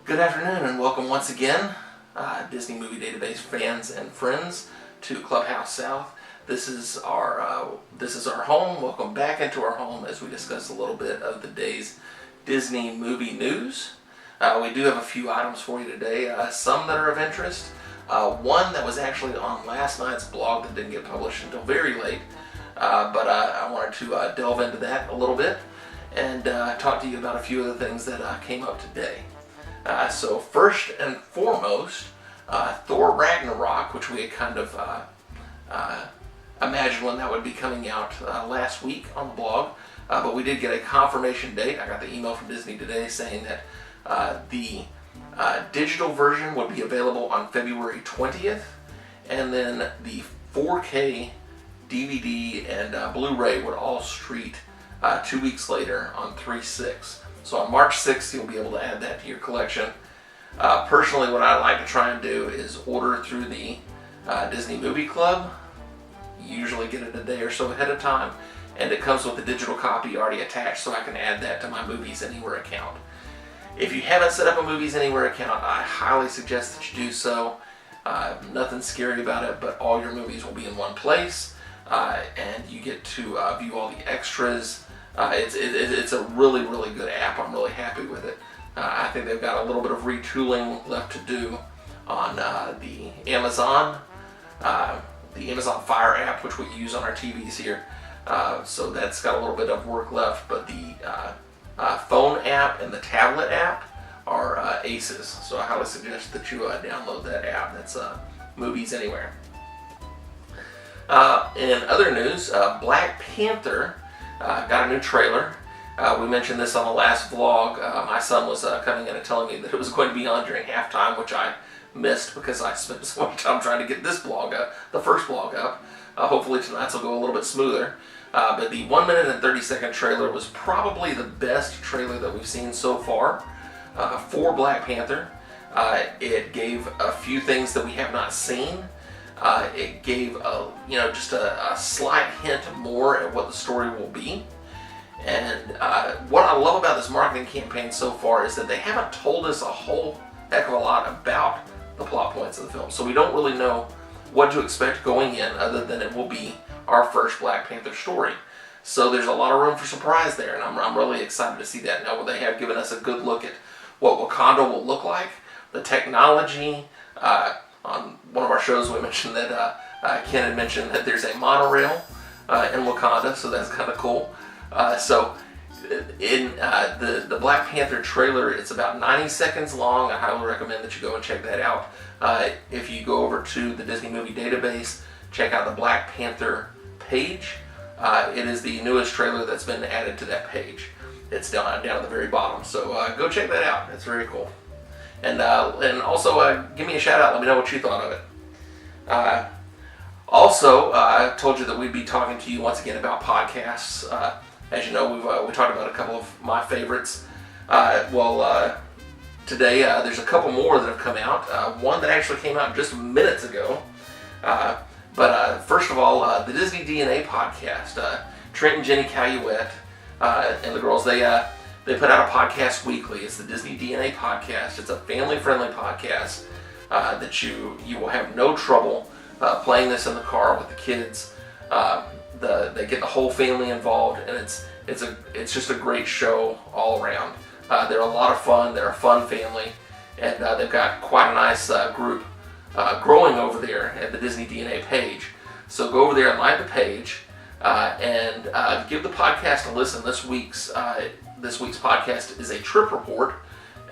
Good afternoon and welcome once again, Disney Movie Database fans and friends, to Clubhouse South. This is our home. Welcome back into our home as we discuss a little bit of the day's Disney movie news. We do have a few items for you today, some that are of interest. One that was actually on last night's blog that didn't get published until very late, but I wanted to delve into that a little bit and talk to you about a few of the things that came up today. So first and foremost, Thor Ragnarok, which we had kind of imagined when that would be coming out last week on the blog, but we did get a confirmation date. I got the email from Disney today saying that the digital version would be available on February 20th, and then the 4K DVD and Blu-ray would all street 2 weeks later on 3/6. So on March 6th, you'll be able to add that to your collection. Personally, what I like to try and do is order through the Disney Movie Club. You usually get it a day or so ahead of time, and it comes with a digital copy already attached, so I can add that to my Movies Anywhere account. If you haven't set up a Movies Anywhere account, I highly suggest that you do so. Nothing scary about it, but all your movies will be in one place, and you get to view all the extras. It's a really, really good app. I'm really happy with it. I think they've got a little bit of retooling left to do on the Amazon Fire app, which we use on our TVs here. So that's got a little bit of work left, but the phone app and the tablet app are aces. So I highly suggest that you download that app. That's Movies Anywhere. In other news, Black Panther got a new trailer. We mentioned this on the last vlog. My son was coming in and telling me that it was going to be on during halftime, which I missed because I spent so much time trying to get this vlog up, the first vlog up. Hopefully tonight's will go a little bit smoother. But the 1 minute and 30-second trailer was probably the best trailer that we've seen so far for Black Panther. It gave a few things that we have not seen. It gave just a slight hint more at what the story will be. And what I love about this marketing campaign so far is that they haven't told us a whole heck of a lot about the plot points of the film. So we don't really know what to expect going in, other than it will be our first Black Panther story. So there's a lot of room for surprise there, and I'm really excited to see that. Now they have given us a good look at what Wakanda will look like, the technology. On one of our shows we mentioned that Ken had mentioned that there's a monorail in Wakanda, so that's kind of cool. So in the Black Panther trailer, it's about 90 seconds long. I highly recommend that you go and check that out. If you go over to the Disney Movie Database, check out the Black Panther page. It is the newest trailer that's been added to that page. It's down at the very bottom, so go check that out. It's very cool. And also give me a shout out. Let me know what you thought of it. Also, I told you that we'd be talking to you once again about podcasts. As you know, we talked about a couple of my favorites. Today there's a couple more that have come out. One that actually came out just minutes ago. But first of all, the Disney DNA podcast. Trent and Jenny Caluette and the girls, they put out a podcast weekly. It's the Disney DNA podcast. It's a family-friendly podcast that you will have no trouble playing this in the car with the kids. They get the whole family involved, and it's just a great show all around. They're a lot of fun. They're a fun family, and they've got quite a nice group growing over there at the Disney DNA page. So go over there and like the page and give the podcast a listen. This week's podcast is a trip report,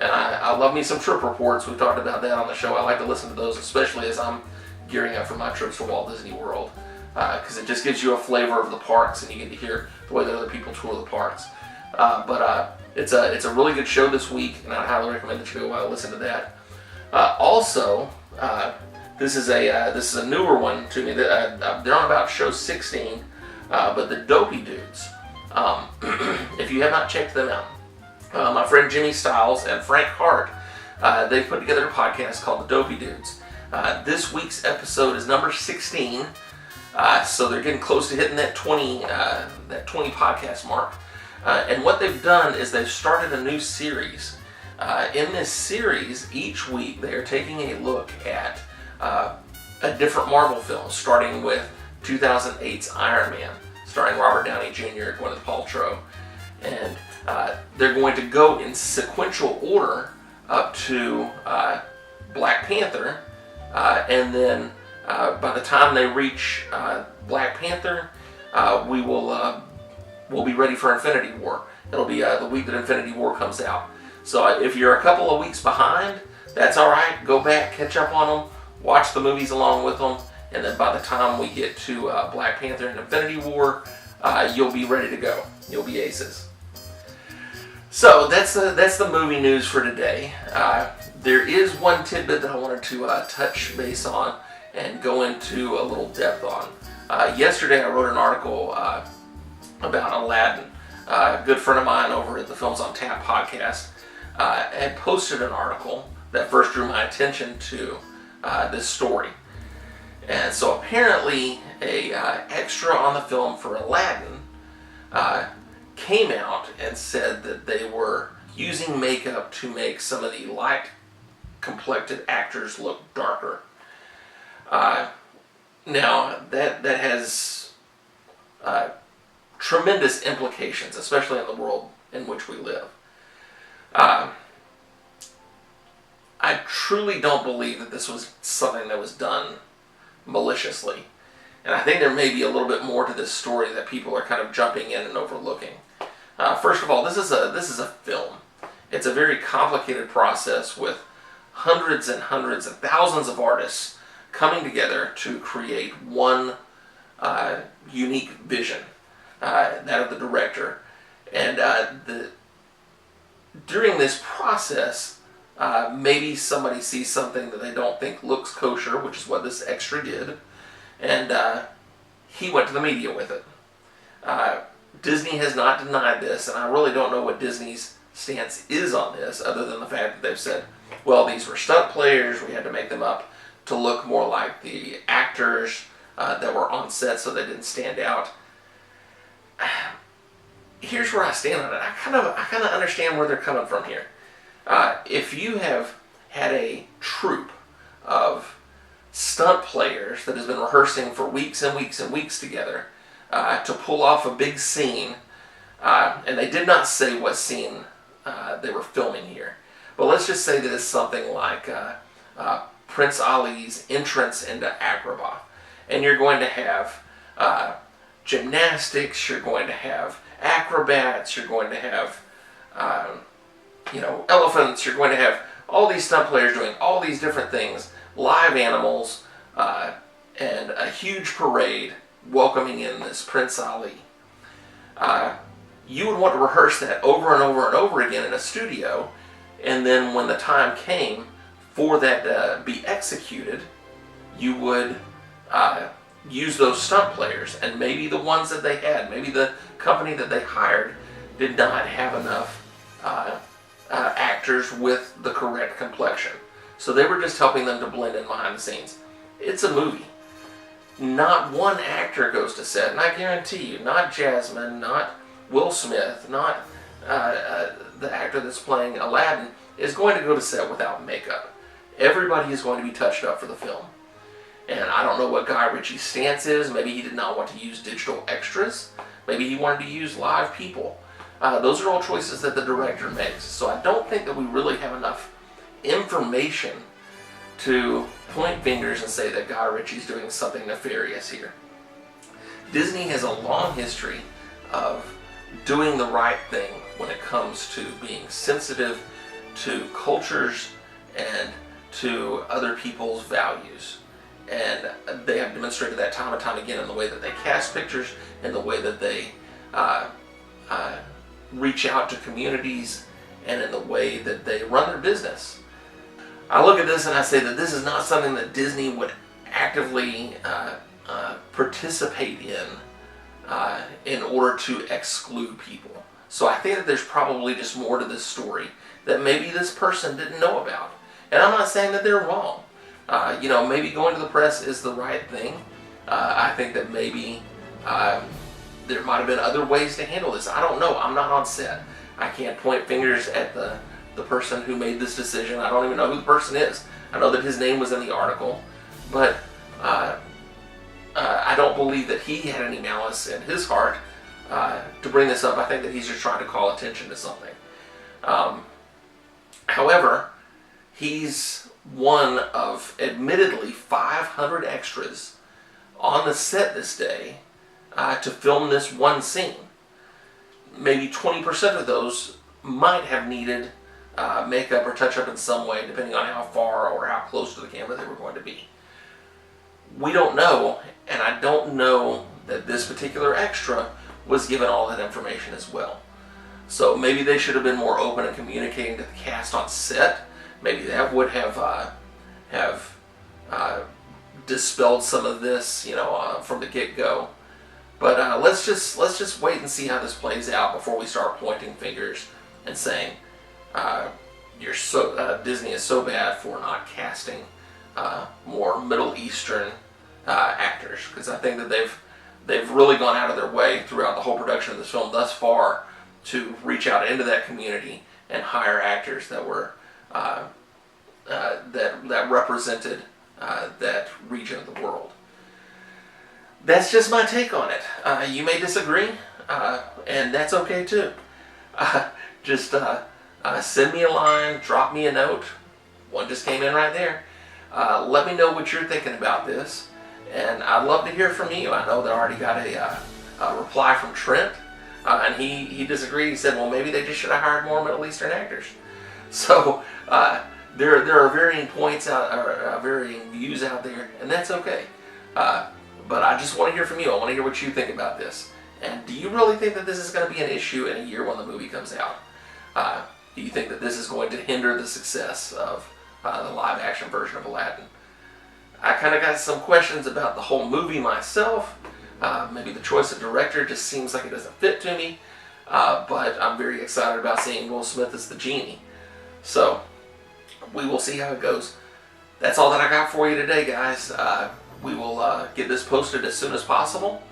and I love me some trip reports. We've talked about that on the show. I like to listen to those, especially as I'm gearing up for my trips to Walt Disney World, because it just gives you a flavor of the parks, and you get to hear the way that other people tour the parks. But it's a really good show this week, and I highly recommend that you go listen to that. Also, this is a newer one to me. They're on about show 16, but the Dopey Dudes. If you have not checked them out, my friend Jimmy Stiles and Frank Hart, they put together a podcast called the Dopey Dudes. This week's episode is number 16, so they're getting close to hitting that 20 podcast mark. And what they've done is they've started a new series In this series, each week they are taking a look at a different Marvel film, starting with 2008's Iron Man, starring Robert Downey Jr., Gwyneth Paltrow. And they're going to go in sequential order up to Black Panther, and then by the time they reach Black Panther, we'll be ready for Infinity War. It'll be the week that Infinity War comes out. So if you're a couple of weeks behind, that's all right. Go back, catch up on them, watch the movies along with them, and then by the time we get to Black Panther and Infinity War, you'll be ready to go. You'll be aces. So that's the movie news for today. There is one tidbit that I wanted to touch base on and go into a little depth on. Yesterday I wrote an article about Aladdin. A good friend of mine over at the Films on Tap podcast had posted an article that first drew my attention to this story. And so apparently a extra on the film for Aladdin came out and said that they were using makeup to make some of the light complected actors look darker. Now that has tremendous implications, especially in the world in which we live. I truly don't believe that this was something that was done maliciously. And I think there may be a little bit more to this story that people are kind of jumping in and overlooking. First of all, this is a film. It's a very complicated process with hundreds and hundreds and thousands of artists coming together to create one unique vision, that of the director. And during this process, maybe somebody sees something that they don't think looks kosher, which is what this extra did, and he went to the media with it. Disney has not denied this, and I really don't know what Disney's stance is on this, other than the fact that they've said, well, these were stunt players, we had to make them up to look more like the actors that were on set so they didn't stand out. Here's where I stand on it. I kind of understand where they're coming from here. If you have had a troupe of stunt players that has been rehearsing for weeks and weeks and weeks together to pull off a big scene, and they did not say what scene they were filming here, but let's just say that it's something like Prince Ali's entrance into Agrabah, and you're going to have gymnastics, you're going to have acrobats, you're going to have elephants, you're going to have all these stunt players doing all these different things, live animals, and a huge parade welcoming in this Prince Ali. You would want to rehearse that over and over and over again in a studio, and then when the time came for that to be executed, you would use those stunt players, and maybe the ones that they had, maybe the company that they hired did not have enough actors with the correct complexion. So they were just helping them to blend in behind the scenes. It's a movie. Not one actor goes to set, and I guarantee you, not Jasmine, not Will Smith, not the actor that's playing Aladdin, is going to go to set without makeup. Everybody is going to be touched up for the film. And I don't know what Guy Ritchie's stance is. Maybe he did not want to use digital extras. Maybe he wanted to use live people. Those are all choices that the director makes. So I don't think that we really have enough information to point fingers and say that Guy Ritchie's doing something nefarious here. Disney has a long history of doing the right thing when it comes to being sensitive to cultures and to other people's values. And they have demonstrated that time and time again in the way that they cast pictures, in the way that they reach out to communities, and in the way that they run their business. I look at this and I say that this is not something that Disney would actively participate in order to exclude people. So I think that there's probably just more to this story that maybe this person didn't know about. And I'm not saying that they're wrong. Maybe going to the press is the right thing. I think that maybe there might have been other ways to handle this. I don't know. I'm not on set. I can't point fingers at the the person who made this decision. I don't even know who the person is. I know that his name was in the article, but I don't believe that he had any malice in his heart to bring this up. I think that he's just trying to call attention to something. However, he's one of admittedly 500 extras on the set this day to film this one scene. Maybe 20% of those might have needed makeup or touch up in some way, depending on how far or how close to the camera they were going to be. We don't know, and I don't know that this particular extra was given all that information as well. So maybe they should have been more open in communicating to the cast on set. Maybe that would have dispelled some of this, from the get-go. But let's just wait and see how this plays out before we start pointing fingers and saying Disney is so bad for not casting more Middle Eastern actors, because I think that they've really gone out of their way throughout the whole production of this film thus far to reach out into that community and hire actors that were that represented that region of the world. That's just my take on it. You may disagree, and that's okay too. Just send me a line, drop me a note. One just came in right there. Let me know what you're thinking about this, and I'd love to hear from you. I know that I already got a reply from Trent, and he disagreed. He said, well, maybe they just should have hired more Middle Eastern actors. So there are varying points varying views out there, and that's okay. But I just want to hear from you. I want to hear what you think about this. And do you really think that this is going to be an issue in a year when the movie comes out? Do you think that this is going to hinder the success of the live-action version of Aladdin? I kind of got some questions about the whole movie myself. Maybe the choice of director just seems like it doesn't fit to me. But I'm very excited about seeing Will Smith as the genie. So we will see how it goes. That's all that I got for you today, guys. We will get this posted as soon as possible,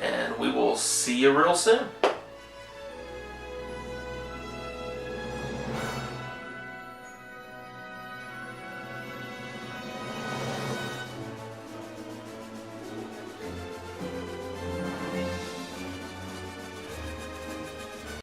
and we will see you real soon.